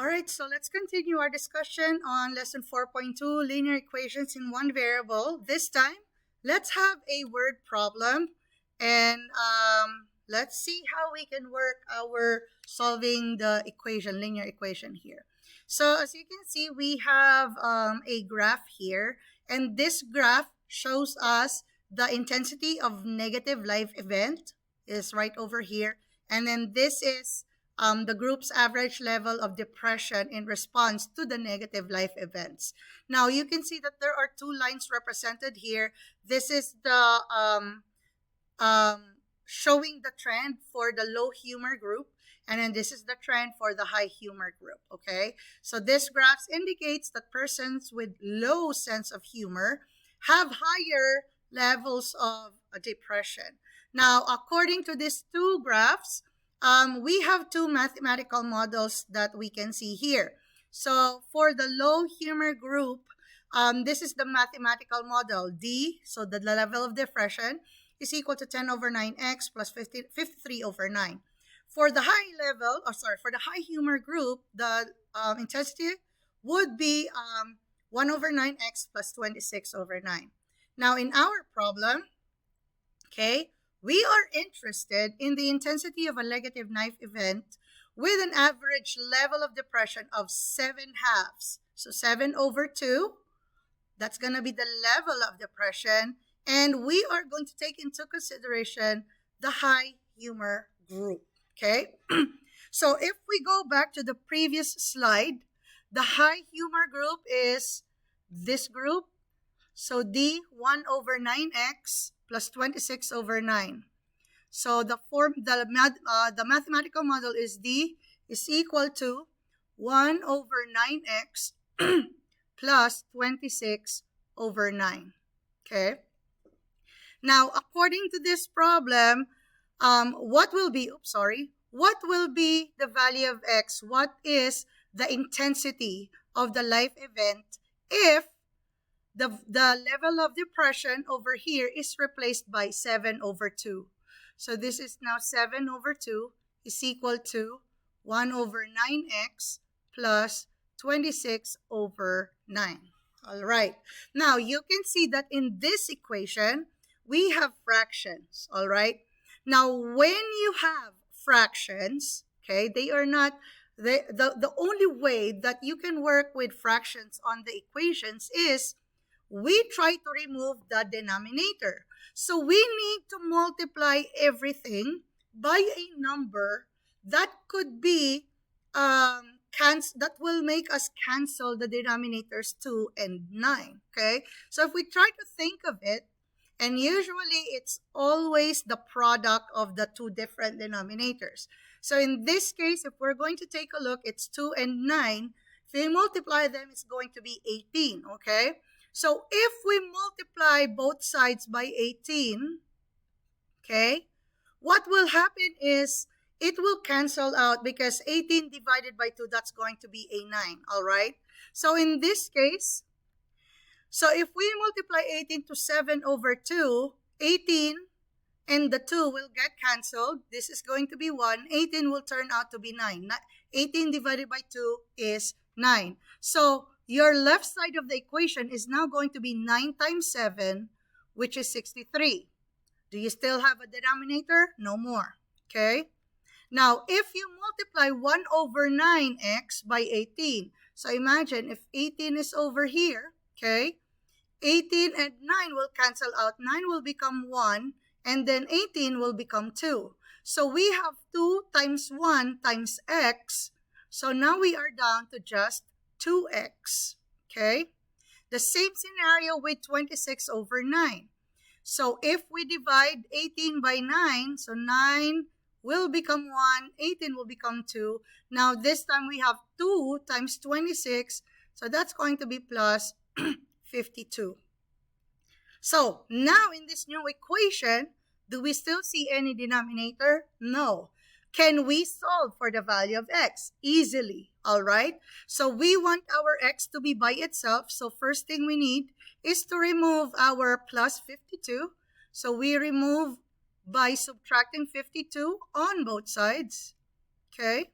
All right, so let's continue our discussion on lesson 4.2, linear equations in one variable. This time, let's have a word problem, and let's see how we can work our solving the equation, linear equation here. So as you can see, we have a graph here, and this graph shows us the intensity of negative life event is right over here, and then this is the group's average level of depression in response to the negative life events. Now, you can see that there are two lines represented here. This is the showing the trend for the low humor group, and then this is the trend for the high humor group, okay? So this graph indicates that persons with low sense of humor have higher levels of depression. Now, according to these two graphs, we have two mathematical models that we can see here. So for the low humor group, this is the mathematical model. D, so the level of depression, is equal to 10 over 9x plus 53 over 9. For the high level, for the high humor group, the intensity would be 1 over 9x plus 26 over 9. Now in our problem, okay, we are interested in the intensity of a negative knife event with an average level of depression of 7/2. So 7 over 2, that's going to be the level of depression. And we are going to take into consideration the high humor group, okay? So if we go back to the previous slide, the high humor group is this group. So D, 1 over 9x plus 26 over 9. So the mathematical model is D is equal to 1 over 9x plus 26 over 9. Okay. Now, according to this problem, what will be the value of x? What is the intensity of the life event if the level of depression over here is replaced by 7 over 2. So this is now 7 over 2 is equal to 1 over 9x plus 26 over 9. All right. Now, you can see that in this equation, we have fractions. All right. Now, when you have fractions, okay, they are not, the only way that you can work with fractions on the equations is we try to remove the denominator. So we need to multiply everything by a number that could be, that will make us cancel the denominators 2 and 9, okay? So if we try to think of it, and usually it's always the product of the two different denominators. So in this case, if we're going to take a look, it's 2 and 9. If we multiply them, it's going to be 18, okay? So if we multiply both sides by 18, okay, what will happen is it will cancel out because 18 divided by 2, that's going to be a 9, all right? So in this case, so if we multiply 18 to 7 over 2, 18 and the 2 will get canceled. This is going to be 1. 18 will turn out to be 9. 18 divided by 2 is 9. So your left side of the equation is now going to be 9 times 7, which is 63. Do you still have a denominator? No more. Okay? Now, if you multiply 1 over 9x by 18, so imagine if 18 is over here, okay? 18 and 9 will cancel out. 9 will become 1, and then 18 will become 2. So we have 2 times 1 times x. So now we are down to just 2x, okay? The same scenario with 26 over 9. So if we divide 18 by 9, so 9 will become 1, 18 will become 2. Now this time we have 2 times 26, so that's going to be plus 52. So now in this new equation, do we still see any denominator? No. Can we solve for the value of x? Easily, all right? So we want our x to be by itself. So first thing we need is to remove our plus 52. So we remove by subtracting 52 on both sides, okay?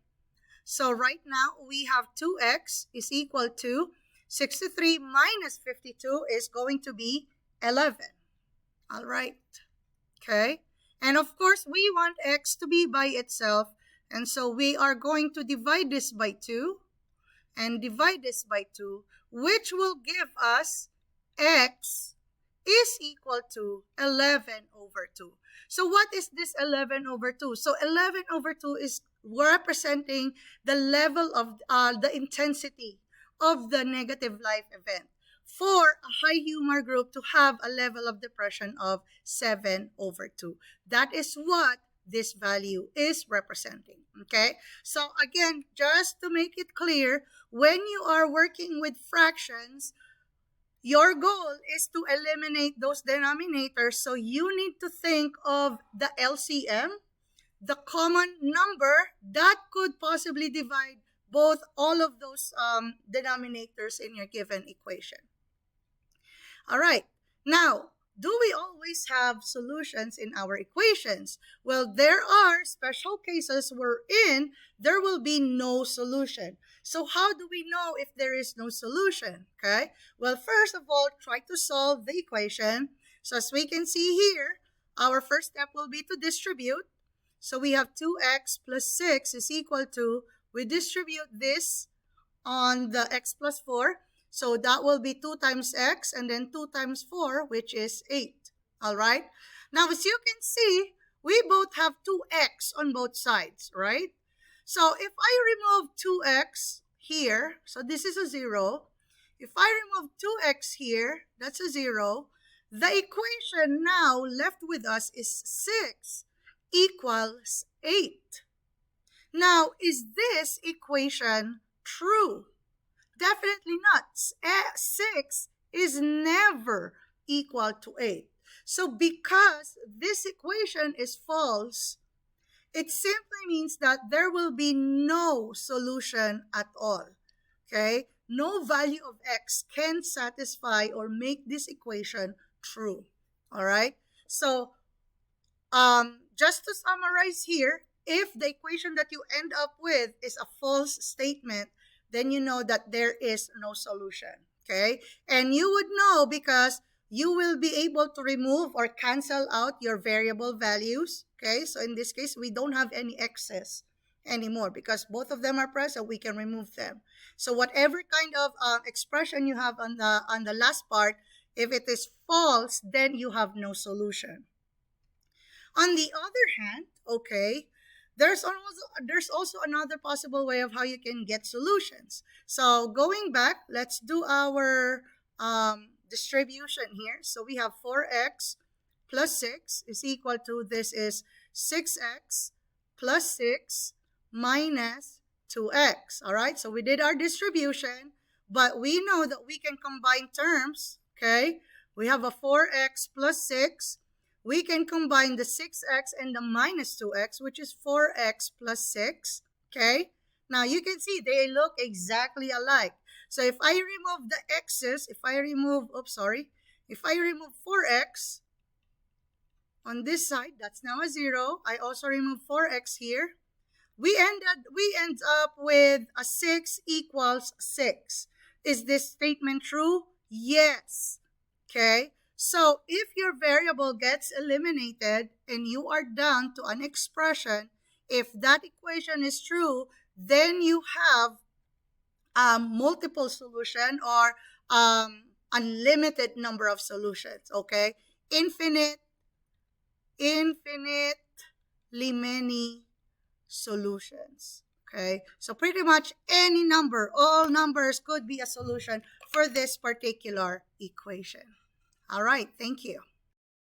So right now we have 2x is equal to 63 minus 52 is going to be 11. All right. Okay. And of course, we want x to be by itself. And so we are going to divide this by 2 and divide this by 2, which will give us x is equal to 11 over 2. So what is this 11 over 2? So 11 over 2 is representing the level of the intensity of the negative life event for a high humor group to have a level of depression of 7 over 2. That is what this value is representing. Okay? So again, just to make it clear, when you are working with fractions, your goal is to eliminate those denominators. So you need to think of the LCM, the common number that could possibly divide both all of those denominators in your given equation. All right. Now, do we always have solutions in our equations? Well, there are special cases wherein there will be no solution. So how do we know if there is no solution? Okay. Well, first of all, try to solve the equation. So as we can see here, our first step will be to distribute. So we have 2x plus 6 is equal to, we distribute this on the x plus 4. So that will be 2 times x and then 2 times 4, which is 8. All right. Now, as you can see, we both have 2x on both sides, right? So if I remove 2x here, so this is a 0. If I remove 2x here, that's a 0. The equation now left with us is 6 equals 8. Now, is this equation true? Definitely not. 6 is never equal to 8. So because this equation is false, it simply means that there will be no solution at all. Okay? No value of x can satisfy or make this equation true. All right? So, just to summarize here, if the equation that you end up with is a false statement, then you know that there is no solution, okay? And you would know because you will be able to remove or cancel out your variable values, okay? So in this case, we don't have any excess anymore because both of them are present, we can remove them. So whatever kind of expression you have on the last part, if it is false, then you have no solution. On the other hand, okay, there's also another possible way of how you can get solutions. So going back, let's do our distribution here. So we have 4x plus 6 is equal to, this is 6x plus 6 minus 2x. All right, so we did our distribution, but we know that we can combine terms, okay? We have a 4x plus 6. We can combine the 6x and the minus 2x, which is 4x plus 6, okay? Now, you can see they look exactly alike. So, if I remove the x's, if I remove 4x on this side, that's now a 0. I also remove 4x here. We end up with a 6 equals 6. Is this statement true? Yes, okay? So, if your variable gets eliminated and you are down to an expression, if that equation is true, then you have multiple solution or unlimited number of solutions, okay? Infinitely many solutions, okay? So, pretty much any number, all numbers could be a solution for this particular equation. All right, thank you.